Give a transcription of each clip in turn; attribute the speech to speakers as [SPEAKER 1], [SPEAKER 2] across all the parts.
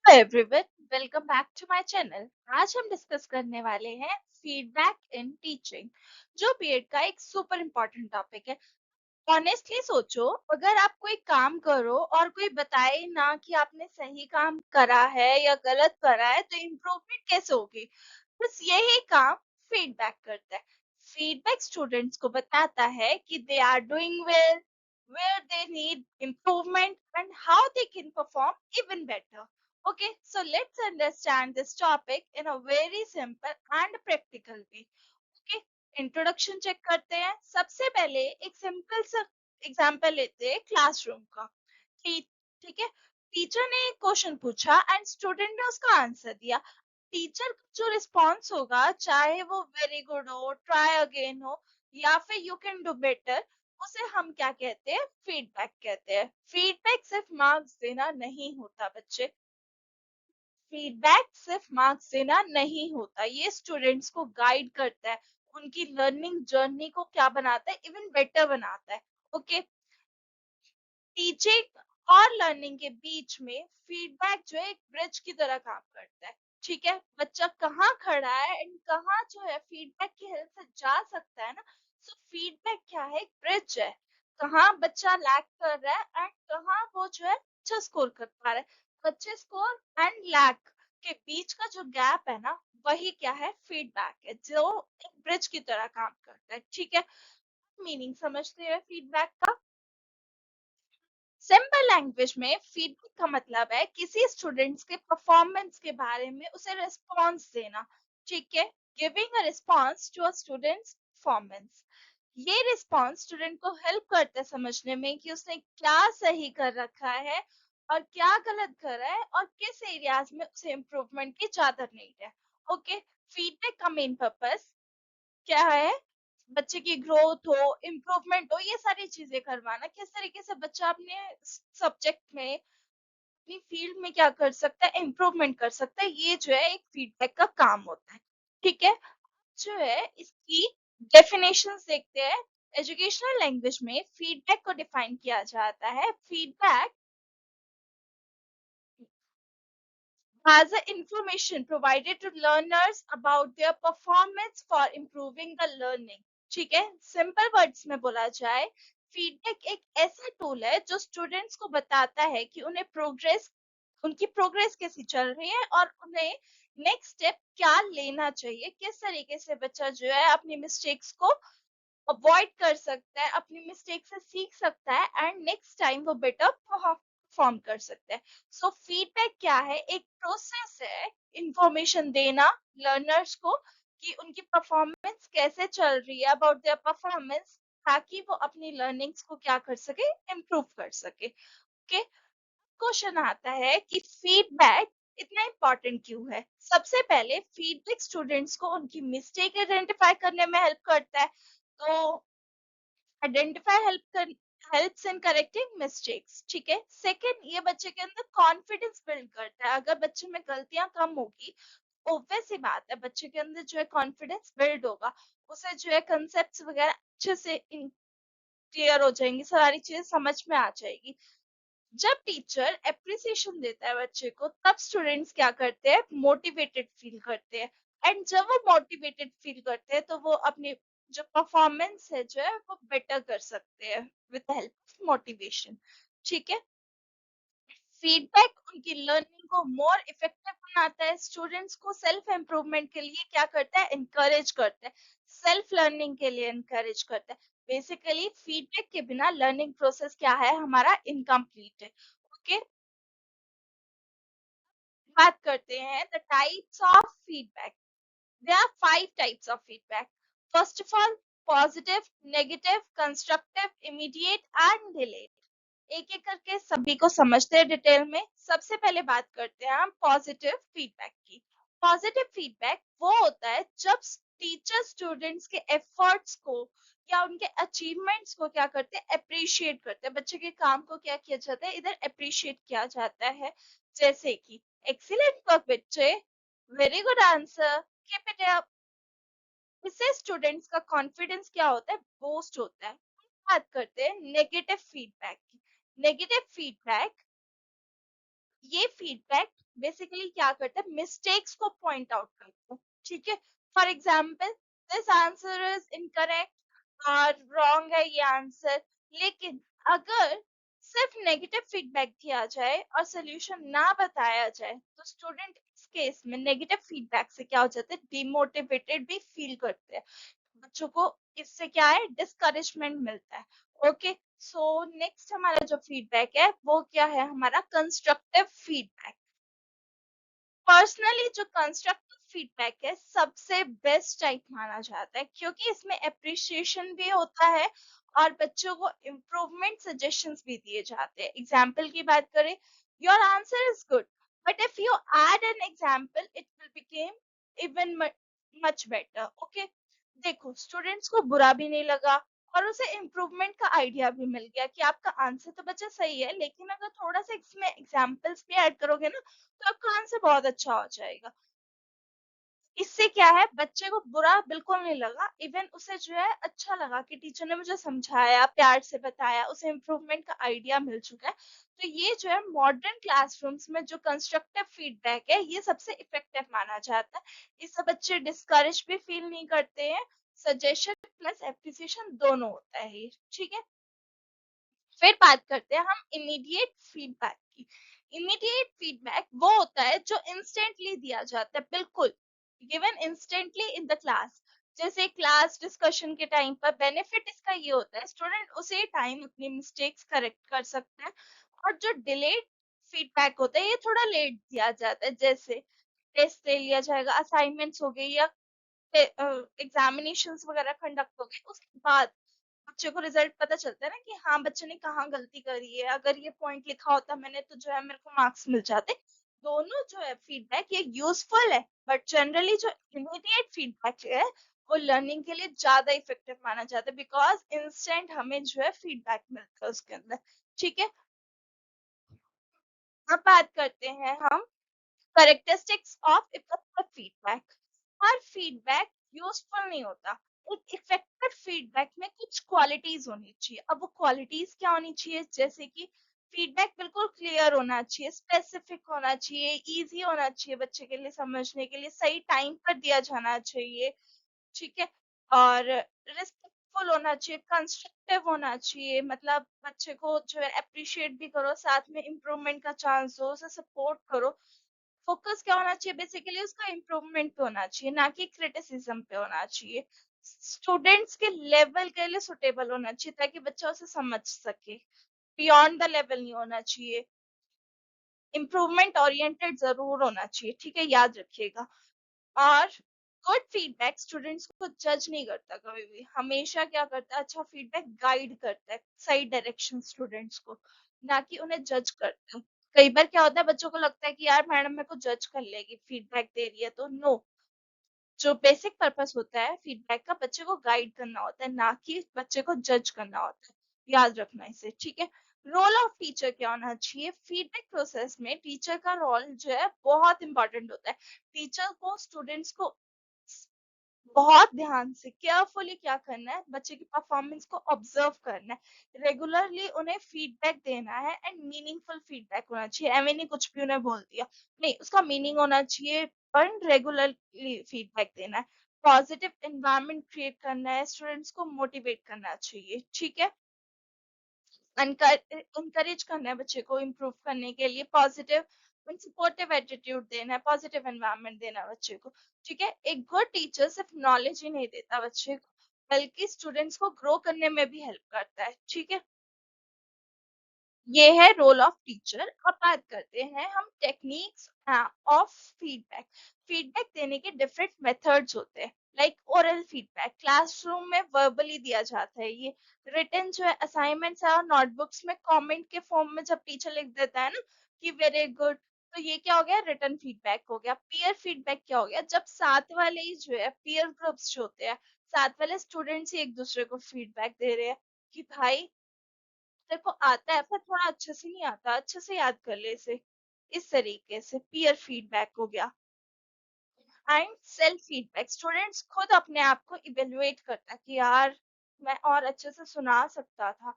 [SPEAKER 1] Hello everyone, welcome back to my channel. आज हम discuss करने वाले हैं फीडबैक इन टीचिंग, जो बीएड का एक सुपर इम्पोर्टेंट टॉपिक है। ऑनेस्टली सोचो, अगर आप कोई काम करो और कोई बताए ना कि आपने सही काम करा है या गलत करा है, तो इम्प्रूवमेंट कैसे होगी? बस यही काम फीडबैक करता है। फीडबैक स्टूडेंट्स को बताता है कि they are doing well, where they need improvement and how they can perform even better. Okay, so let's understand this topic in a very simple and practical way. Okay, introduction check करते हैं। सबसे पहले एक simple सा example लेते हैं classroom का। ठीक ठीक है। टीचर ने एक क्वेश्चन पूछा एंड स्टूडेंट ने उसका आंसर दिया। टीचर का जो रिस्पॉन्स होगा, चाहे वो वेरी गुड हो, ट्राई अगेन हो, या फिर यू कैन डू बेटर, उसे हम क्या कहते हैं? फीडबैक कहते हैं। फीडबैक सिर्फ मार्क्स देना नहीं होता बच्चे। फीडबैक सिर्फ मार्क्स देना नहीं होता, ये स्टूडेंट्स को गाइड करता है, उनकी लर्निंग जर्नी को क्या बनाता है? इवन बेटर बनाता है। ओके, टीचिंग और लर्निंग के बीच में फीडबैक जो है एक ब्रिज की तरह काम करता है। ठीक है, बच्चा कहाँ खड़ा है एंड कहाँ जो है फीडबैक की हेल्प से जा सकता है ना। सो फीडबैक क्या है? एक ब्रिज है। कहाँ बच्चा लैग कर रहा है एंड कहाँ वो जो है अच्छा स्कोर कर पा रहा है। अच्छे स्कोर एंड लैग के बीच का जो गैप है ना, वही क्या है? फीडबैक है, जो एक ब्रिज की तरह काम करता है। ठीक है, मीनिंग समझते हैं फीडबैक का? सिंपल लैंग्वेज में फीडबैक का मतलब है किसी स्टूडेंट्स के परफॉर्मेंस के बारे में उसे रिस्पॉन्स देना। ठीक है, giving a response to a students performance. ये रिस्पॉन्स स्टूडेंट को हेल्प करता है समझने में कि उसने क्या सही कर रखा है और क्या गलत कर रहा है और किस एरियाज में उसे इम्प्रूवमेंट की ज्यादा नीड है। ओके, फीडबैक का मेन पर्पस क्या है? बच्चे की ग्रोथ हो, इम्प्रूवमेंट हो, ये सारी चीजें करवाना। किस तरीके से बच्चा अपने सब्जेक्ट में, अपनी फील्ड में क्या कर सकता है? इम्प्रूवमेंट कर सकता है। ये जो है एक फीडबैक का काम होता है। ठीक है, जो है इसकी डेफिनेशंस देखते हैं। एजुकेशनल लैंग्वेज में फीडबैक को डिफाइन किया जाता है। Feedback has a information provided to learners about their performance for improving the learning। ठीक है, सिंपल वर्ड्स में बोला जाए, फीडबैक एक ऐसा टूल है जो स्टूडेंट्स को बताता है कि उनकी प्रोग्रेस कैसी चल रही है और उन्हें नेक्स्ट स्टेप क्या लेना चाहिए। किस तरीके से बच्चा जो है अपनी मिस्टेक्स को अवॉइड कर सकता है, अपनी मिस्टेक से सीख सकता है एंड नेक्स्ट टाइम वो बेटर परफॉर्म कर सकता है। सो फीडबैक क्या है? एक प्रोसेस है इंफॉर्मेशन देना लर्नर्स को कि उनकी परफॉर्मेंस कैसे चल रही है, अबाउट देयर परफॉर्मेंस, ताकि वो अपनी लर्निंग्स को क्या कर सके? इम्प्रूव कर सके। ओके, क्वेश्चन आता है कि फीडबैक इतना इम्पोर्टेंट क्यों है? सबसे पहले फीडबैक स्टूडेंट्स को उनकी मिस्टेक आइडेंटिफाई करने में हेल्प करता है। तो identify helps in correcting mistakes. ठीक है, सेकंड, ये बच्चे के अंदर कॉन्फिडेंस बिल्ड करता है। अगर बच्चे में गलतियां कम होगी, ऑब्वियस सी बात है बच्चे के अंदर जो है कॉन्फिडेंस बिल्ड होगा। उसे जो है कंसेप्ट्स वगैरह अच्छे से क्लियर हो जाएंगी, सारी चीजें समझ में आ जाएगी। जब टीचर एप्रिसिएशन देता है बच्चे को, तब स्टूडेंट्स क्या करते हैं? मोटिवेटेड फील करते हैं। एंड जब वो मोटिवेटेड फील करते हैं, तो वो अपनी जो परफॉर्मेंस है जो है वो बेटर कर सकते हैं विद हेल्प ऑफ मोटिवेशन। ठीक है, फीडबैक उनकी लर्निंग को मोर इफेक्टिव बनाता है। स्टूडेंट्स को सेल्फ इम्प्रूवमेंट के लिए क्या करता है? इनकरेज करता है। सेल्फ लर्निंग के लिए इनकरेज करता है। बेसिकली फीडबैक के बिना लर्निंग प्रोसेस क्या है? हमारा इनकम्प्लीट है। ओके, बात करते हैं the types of feedback. There are 5 types of feedback. First of all, positive, negative, constructive, immediate and delayed. एक एक करके सभी को समझते हैं डिटेल में। सबसे पहले बात करते हैं हम पॉजिटिव फीडबैक की। पॉजिटिव फीडबैक वो होता है जब टीचर स्टूडेंट्स के एफर्ट्स को या उनके अचीवमेंट्स को क्या करते हैं? अप्रिशिएट करते हैं। बच्चे के काम को क्या किया जाता है? इधर अप्रिशिएट किया जाता है। जैसे कि एक्सीलेंट वर्क बच्चे, very good answer, keep it up. इससे स्टूडेंट्स का कॉन्फिडेंस क्या होता है? बूस्ट होता है। बात करते हैं नेगेटिव फीडबैक की। नेगेटिव फीडबैक ये फीडबैक बेसिकली क्या करता है, मिस्टेक्स को पॉइंट आउट करता है, ठीक है। For example, this answer is incorrect और रॉन्ग है ये आंसर। लेकिन अगर सिर्फ नेगेटिव फीडबैक दिया जाए और सोल्यूशन ना बताया जाए, तो स्टूडेंट इस केस में नेगेटिव फीडबैक से क्या हो जाते हैं, डिमोटिवेटेड भी फील करते हैं। बच्चों को इससे क्या है, डिस्करेजमेंट मिलता है। ओके, सो नेक्स्ट हमारा जो फीडबैक है वो क्या है, हमारा कंस्ट्रक्टिव फीडबैक। पर्सनली जो कंस्ट्रक्टिव फीडबैक है सबसे बेस्ट टाइप माना जाता है, क्योंकि इसमें अप्रिसिएशन भी होता है और बच्चों को इम्प्रूवमेंट सजेशंस भी दिए जाते हैं। एग्जाम्पल की बात करें, your answer is good, but if you add an example it will became even much better. Okay, देखो स्टूडेंट्स को बुरा भी नहीं लगा और उसे इम्प्रूवमेंट का आइडिया भी मिल गया कि आपका आंसर तो बच्चा सही है, लेकिन अगर थोड़ा सा इसमें एग्जाम्पल्स भी ऐड करोगे ना, तो आपका आंसर बहुत अच्छा हो जाएगा। इससे क्या है, बच्चे को बुरा बिल्कुल नहीं लगा, इवन उसे जो है अच्छा लगा कि टीचर ने मुझे समझाया, प्यार से बताया, उसे इम्प्रूवमेंट का आइडिया मिल चुका है। तो ये जो है मॉडर्न क्लासरूम्स में जो कंस्ट्रक्टिव फीडबैक है, ये सबसे इफेक्टिव माना जाता है। इससे बच्चे डिस्करेज भी फील नहीं करते हैं, सजेशन प्लस एप्रिसिएशन दोनों होता है ये, ठीक है। फिर बात करते हैं हम इमीडिएट फीडबैक की। इमीडिएट फीडबैक वो होता है जो इंस्टेंटली दिया जाता है, बिल्कुल given instantly in the class. जैसे क्लास डिस्कशन के टाइम पर बेनिफिट इसका ये होता है, स्टूडेंट उसी टाइम अपनी मिस्टेक्स करेक्ट कर सकते हैं। और जो डिलेड फीडबैक होता है, ये थोड़ा लेट दिया जाता है, जैसे टेस्ट ले लिया जाएगा, असाइनमेंट्स हो गई या एग्जामिनेशंस वगैरह कंडक्ट हो गए, उसके बाद बच्चे को रिजल्ट पता चलता है ना कि हाँ बच्चे ने कहाँ गलती करी है। अगर ये पॉइंट लिखा होता मैंने तो जो है मेरे को मार्क्स मिल जाते। दोनों जो है फीडबैक ये यूजफुल है, बट जनरली जो इमीडिएट फीडबैक है वो लर्निंग के लिए ज्यादा इफेक्टिव माना जाता है, बिकॉज इंस्टेंट हमें जो है फीडबैक मिलता है उसके अंदर, ठीक है। अब बात करते हैं हम characteristics of effective feedback. Her feedback useful नहीं होता। एक इफेक्टिव फीडबैक में कुछ क्वालिटीज होनी चाहिए। अब वो क्वालिटीज क्या होनी चाहिए, जैसे कि फीडबैक बिल्कुल क्लियर होना चाहिए, स्पेसिफिक होना चाहिए, इजी होना चाहिए बच्चे के लिए समझने के लिए, सही टाइम पर दिया जाना चाहिए, ठीक है। और रिस्पेक्टफुल होना चाहिए, कंस्ट्रक्टिव होना चाहिए, मतलब बच्चे को जो है अप्रिशिएट भी करो, साथ में इम्प्रूवमेंट का चांस दो, उसे सपोर्ट करो। फोकस क्या होना चाहिए, बेसिकली उसका इम्प्रूवमेंट पे होना चाहिए, ना कि क्रिटिसिज्म पे होना चाहिए। स्टूडेंट्स के लेवल के लिए सुटेबल होना चाहिए ताकि बच्चा उसे समझ सके, बियॉन्ड द लेवल नहीं होना चाहिए। इम्प्रूवमेंट ओरिएंटेड जरूर होना चाहिए, ठीक है, याद रखिएगा। और गुड फीडबैक स्टूडेंट्स को जज नहीं करता, कभी भी हमेशा क्या करता है, अच्छा फीडबैक गाइड करता है सही डायरेक्शन स्टूडेंट्स को, ना कि उन्हें जज करता है। कई बार क्या होता है, बच्चों को लगता है कि यार मैडम मेरे को जज कर लेगी, फीडबैक दे रही है, तो नो। जो बेसिक पर्पस होता है फीडबैक का, बच्चे को गाइड करना होता है, ना कि बच्चे को जज करना होता है। याद रखना इसे, ठीक है। रोल ऑफ टीचर क्या होना चाहिए, फीडबैक प्रोसेस में टीचर का रोल जो है बहुत इंपॉर्टेंट होता है। टीचर को स्टूडेंट्स को बहुत ध्यान से केयरफुली क्या करना है, बच्चे की परफॉर्मेंस को ऑब्जर्व करना है, रेगुलरली उन्हें फीडबैक देना है, एंड मीनिंगफुल फीडबैक होना चाहिए। एਵੇਂ नहीं कुछ भी उन्हें बोल दिया, नहीं, उसका मीनिंग होना चाहिए, पर रेगुलरली फीडबैक देना है। पॉजिटिव एनवायरनमेंट क्रिएट करना है, स्टूडेंट्स को मोटिवेट करना चाहिए, ठीक है। encourage करना है बच्चे को इम्प्रूव करने के लिए, पॉजिटिव सपोर्टिव एटीट्यूड देना है, पॉजिटिव एनवायरनमेंट देना है बच्चे को, ठीक है। एक गुड टीचर सिर्फ नॉलेज ही नहीं देता बच्चे को, बल्कि स्टूडेंट्स को ग्रो करने में भी हेल्प करता है, ठीक है। ये है रोल ऑफ टीचर। अब बात करते हैं हम टेक्निक्स ऑफ फीडबैक। फीडबैक देने के डिफरेंट मेथड्स होते हैं, लाइक ओरल फीडबैक क्लासरूम में वर्बली दिया जाता है, ये रिटन जो है असाइनमेंट्स है और नोटबुक्स में कमेंट के फॉर्म में जब टीचर लिख देता है ना कि वेरी गुड, तो ये क्या हो गया, रिटन फीडबैक हो गया। पीयर फीडबैक क्या हो गया, जब साथ वाले ही जो है पीयर ग्रुप्स जो होते हैं, साथ वाले स्टूडेंट्स ही एक दूसरे को फीडबैक दे रहे हैं कि भाई तेरे को आता है पर थोड़ा अच्छे से नहीं आता, अच्छे से याद कर ले इसे, इस तरीके से पीयर फीडबैक हो गया। एंड सेल्फ फीडबैक स्टूडेंट्स खुद अपने आप को इवेल्युएट करता है कि यार मैं और अच्छे से सुना सकता था,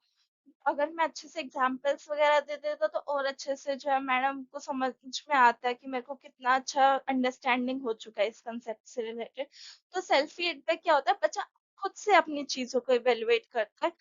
[SPEAKER 1] अगर मैं अच्छे से एग्जांपल्स वगैरह दे देता तो और अच्छे से जो है मैडम को समझ में आता है कि मेरे को कितना अच्छा अंडरस्टैंडिंग हो चुका है इस कंसेप्ट से रिलेटेड। तो सेल्फ फीडबैक क्या होता है, बच्चा खुद से अपनी चीजों को इवेलुएट करता है।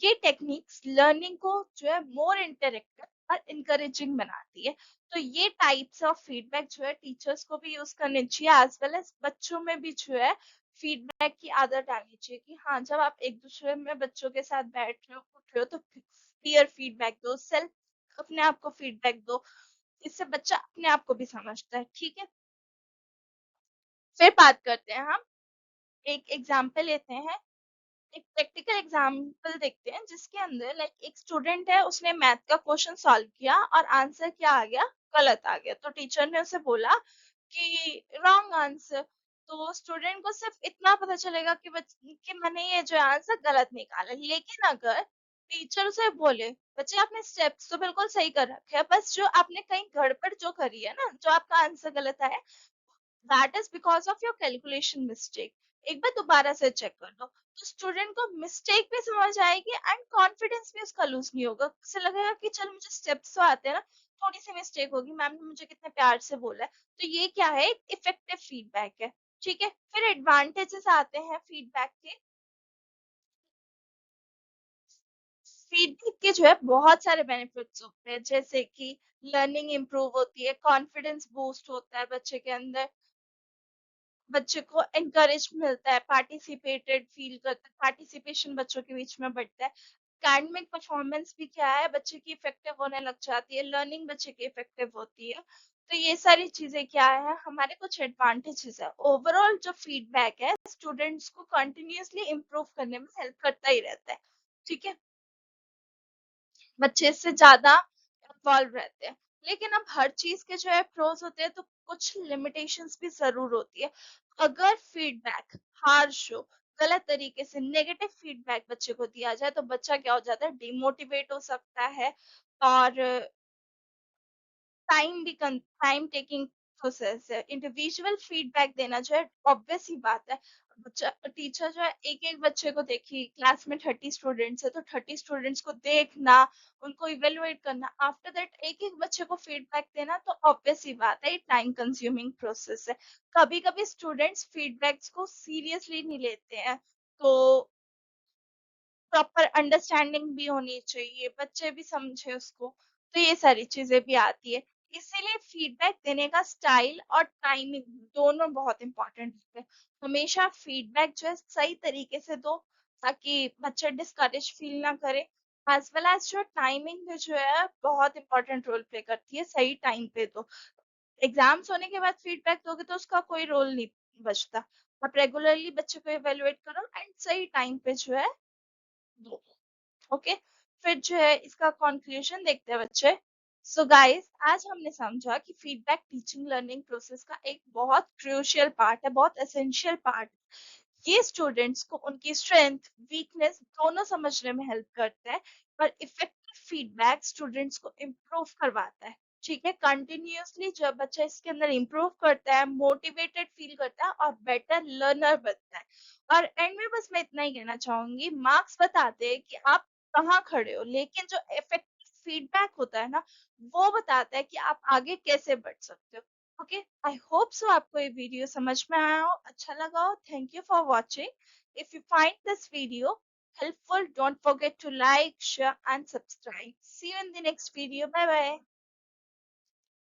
[SPEAKER 1] ये टेक्निक्स लर्निंग को जो है मोर इंटरेक्टिव और इनकरेजिंग बनाती है। तो ये टाइप्स ऑफ फीडबैक जो है टीचर्स को भी यूज करनी चाहिए, एज वेल एज बच्चों में भी जो है फीडबैक की आदत डालनी चाहिए कि हाँ, जब आप एक दूसरे में बच्चों के साथ बैठ रहे हो उठ रहे हो तो क्लियर फीडबैक दो, सेल्फ अपने आप को फीडबैक दो। इससे बच्चा अपने आप को भी समझता है। ठीक है, फिर बात करते हैं हम, एक एग्जाम्पल लेते हैं, एक प्रैक्टिकल एग्जाम्पल देखते हैं जिसके अंदर लाइक एक स्टूडेंट है, उसने मैथ का क्वेश्चन सॉल्व किया और आंसर क्या आ गया, गलत आ गया। तो टीचर ने उसे बोला कि रॉन्ग आंसर। तो स्टूडेंट को सिर्फ इतना पता चलेगा कि मैंने ये जो आंसर गलत निकाला, लेकिन अगर टीचर उसे बोले बच्चे आपने स्टेप्स तो बिल्कुल सही कर रखे हैं, बस जो आपने कहीं गड़बड़ जो करी है ना, जो आपका आंसर गलत आया, that is because of your calculation mistake, एक बार दोबारा से चेक कर लो। तो स्टूडेंट को मिस्टेक भी समझ आएगी एंड कॉन्फिडेंस भी उसका लूज नहीं होगा, उसे लगेगा कि चल मुझे स्टेप्स तो आते हैं ना, थोड़ी सी मिस्टेक होगी, मैम ने मुझे कितने प्यार से बोला है। तो ये क्या है, इफेक्टिव फीडबैक है। ठीक है, फिर एडवांटेजेस आते हैं फीडबैक के। फीडबैक के जो है बहुत सारे बेनिफिट्स होते हैं, जैसे कि लर्निंग इंप्रूव होती है, कॉन्फिडेंस बूस्ट होता है बच्चे के अंदर, बच्चे को एनकरेज मिलता है, पार्टिसिपेटेड फील करता है, पार्टिसिपेशन बच्चों के बीच में बढ़ता है। एकेडमिक परफॉर्मेंस भी क्या है, बच्चे की इफेक्टिव होने लग जाती है, लर्निंग बच्चे की इफेक्टिव होती है। तो ये सारी चीजें क्या है, हमारे कुछ एडवांटेजेस है। ओवरऑल जो फीडबैक है स्टूडेंट्स को कंटिन्यूअसली इम्प्रूव करने में हेल्प करता ही रहता है। ठीक है, बच्चे इससे ज्यादा इन्वॉल्व रहते हैं। लेकिन अब हर चीज के जो है प्रोज होते हैं, तो कुछ लिमिटेशंस भी जरूर होती है। अगर फीडबैक हार्श हो, गलत तरीके से नेगेटिव फीडबैक बच्चे को दिया जाए, तो बच्चा क्या हो जाता है, डिमोटिवेट हो सकता है, और टाइम टेकिंग प्रोसेस है। इंडिविजुअल फीडबैक देना जो है ऑब्वियस ही बात है। बच्चा टीचर जो है एक एक बच्चे को देखी, क्लास में 30 स्टूडेंट्स है तो 30 स्टूडेंट्स को देखना, उनको इवेलुएट करना, आफ्टर दैट एक एक बच्चे को फीडबैक देना, तो ऑब्वियस ही बात है, टाइम कंज्यूमिंग प्रोसेस है। कभी कभी स्टूडेंट्स फीडबैक्स को सीरियसली नहीं लेते हैं, तो प्रॉपर अंडरस्टैंडिंग भी होनी चाहिए, बच्चे भी समझे उसको। तो ये सारी चीजें भी आती है। इसीलिए फीडबैक देने का स्टाइल और टाइमिंग दोनों बहुत इंपॉर्टेंट होते हैं। हमेशा फीडबैक जो है सही तरीके से दो, ताकि बच्चे डिस्करेज फील ना करे। एज वेल एज जो टाइमिंग भी जो है बहुत इंपॉर्टेंट रोल प्ले करती है, सही टाइम पे दो। एग्जाम्स होने के बाद फीडबैक दोगे तो उसका कोई रोल नहीं बचता। आप रेगुलरली बच्चे को इवेलुएट करो एंड सही टाइम पे जो है दो। ओके, फिर जो है इसका कंक्लूजन देखते हैं बच्चे। सो गाइस, आज हमने समझा कि फीडबैक टीचिंग लर्निंग प्रोसेस का एक बहुत क्रूशियल पार्ट है, बहुत एसेंशियल पार्ट। ये स्टूडेंट्स को उनकी स्ट्रेंथ वीकनेस दोनों समझने में हेल्प करता है, और इफेक्टिव फीडबैक स्टूडेंट्स को इम्प्रूव करवाता है। ठीक है, कंटिन्यूअसली जब बच्चा इसके अंदर इम्प्रूव करता है, मोटिवेटेड फील करता है और बेटर लर्नर बनता है। और एंड में बस मैं इतना ही कहना चाहूंगी, मार्क्स बताते हैं कि आप कहाँ खड़े हो, लेकिन जो इफेक्टिव फीडबैक होता है ना, वो बताता है कि आप आगे कैसे बढ़ सकते हो। ओके, आई होप सो आपको ये वीडियो समझ में आया हो, अच्छा लगा हो। Thank you for watching. If you find this video helpful, don't forget to like, share and subscribe. See you in the next video. Bye bye.